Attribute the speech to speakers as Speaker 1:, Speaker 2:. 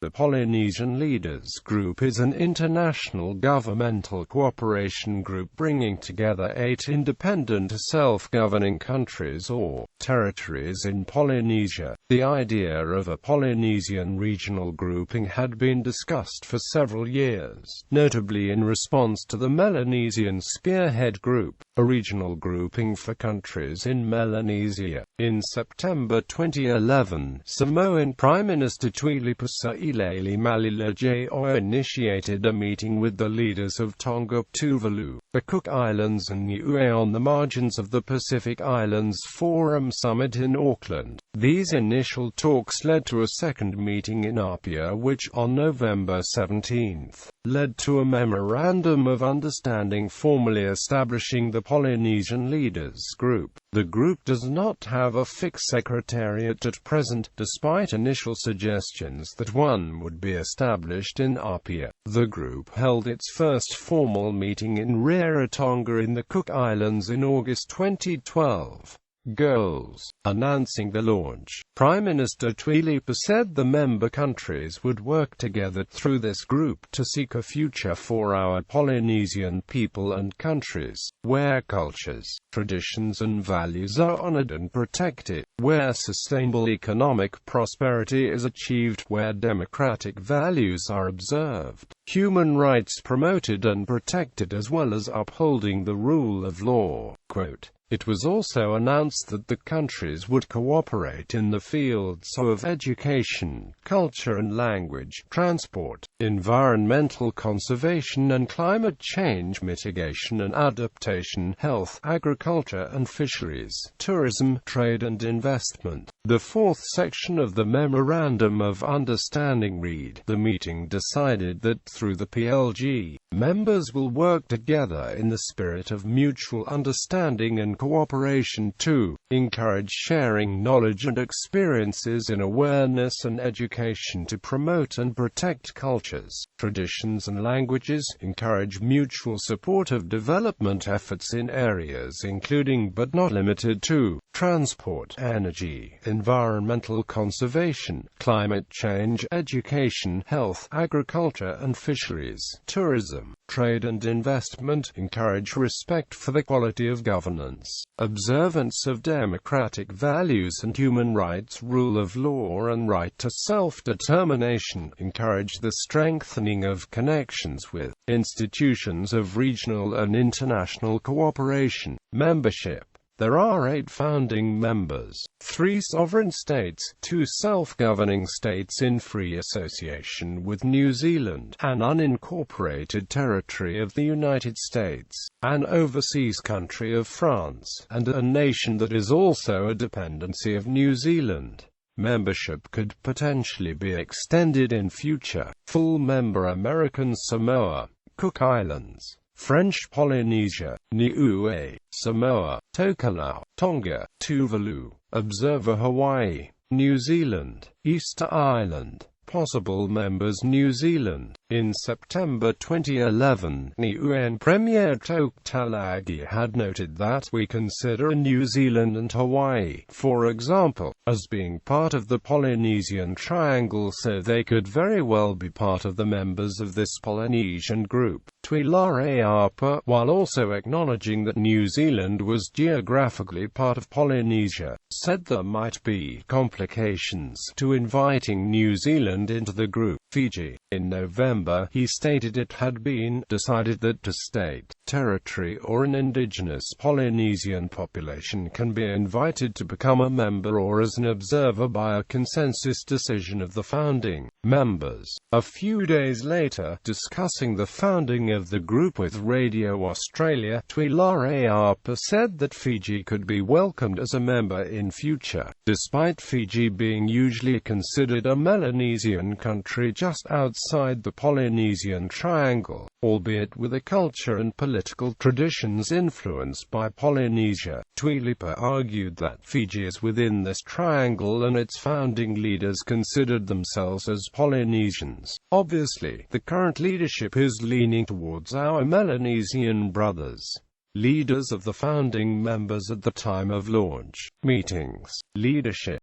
Speaker 1: The Polynesian Leaders Group is an international governmental cooperation group bringing together 8 independent self-governing countries or territories in Polynesia. The idea of a Polynesian regional grouping had been discussed for several years, notably in response to the Melanesian Spearhead Group, a regional grouping for countries in Melanesia. In September 2011, Samoan Prime Minister Tuilaepa Malielegaoi initiated a meeting with the leaders of Tonga, Tuvalu, the Cook Islands and Niue on the margins of the Pacific Islands Forum Summit in Auckland. These initial talks led to a second meeting in Apia which, on November 17, led to a memorandum of understanding formally establishing the Polynesian Leaders Group. The group does not have a fixed secretariat at present, despite initial suggestions that one would be established in Apia. The group held its first formal meeting in Tonga in the Cook Islands in August 2012. Goals. Announcing the launch, Prime Minister Tuilaepa said the member countries would work together through this group to seek a future for our Polynesian people and countries, where cultures, traditions and values are honored and protected, where sustainable economic prosperity is achieved, where democratic values are observed, human rights promoted and protected as well as upholding the rule of law. Quote, It was also announced that the countries would cooperate in the fields of education, culture and language, transport, environmental conservation and climate change mitigation and adaptation, health, agriculture and fisheries, tourism, trade and investment. The fourth section of the Memorandum of Understanding read, the meeting decided that through the PLG, members will work together in the spirit of mutual understanding and cooperation to encourage sharing knowledge and experiences in awareness and education to promote and protect cultures, traditions and languages, encourage mutual support of development efforts in areas including but not limited to transport, energy, environmental conservation, climate change, education, health, agriculture and fisheries, tourism, trade and investment, encourage respect for the quality of governance, observance of democratic values and human rights, rule of law and right to self-determination, encourage the strengthening of connections with institutions of regional and international cooperation, membership. There are 8 founding members, 3 sovereign states, 2 self-governing states in free association with New Zealand, an unincorporated territory of the United States, an overseas country of France, and a nation that is also a dependency of New Zealand. Membership could potentially be extended in future. Full member American Samoa, Cook Islands, French Polynesia, Niue, Samoa, Tokelau, Tonga, Tuvalu, Observer Hawaii, New Zealand, Easter Island. Possible members New Zealand. In September 2011, Niue Premier Tuilaepa had noted that we consider New Zealand and Hawaii, for example, as being part of the Polynesian Triangle, so they could very well be part of the members of this Polynesian group. Tuilaepa, while also acknowledging that New Zealand was geographically part of Polynesia, said there might be complications to inviting New Zealand into the group. Fiji. In November, he stated it had been decided that a state, territory or an indigenous Polynesian population can be invited to become a member or as an observer by a consensus decision of the founding members. A few days later, discussing the founding of the group with Radio Australia, Tuilaepa said that Fiji could be welcomed as a member in future, despite Fiji being usually considered a Melanesian country just outside the Polynesian Triangle, albeit with a culture and political traditions influenced by Polynesia. Tuilaepa argued that Fiji is within this triangle and its founding leaders considered themselves as Polynesians. Obviously, the current leadership is leaning towards our Melanesian brothers, leaders of the founding members at the time of launch. Meetings. Leadership.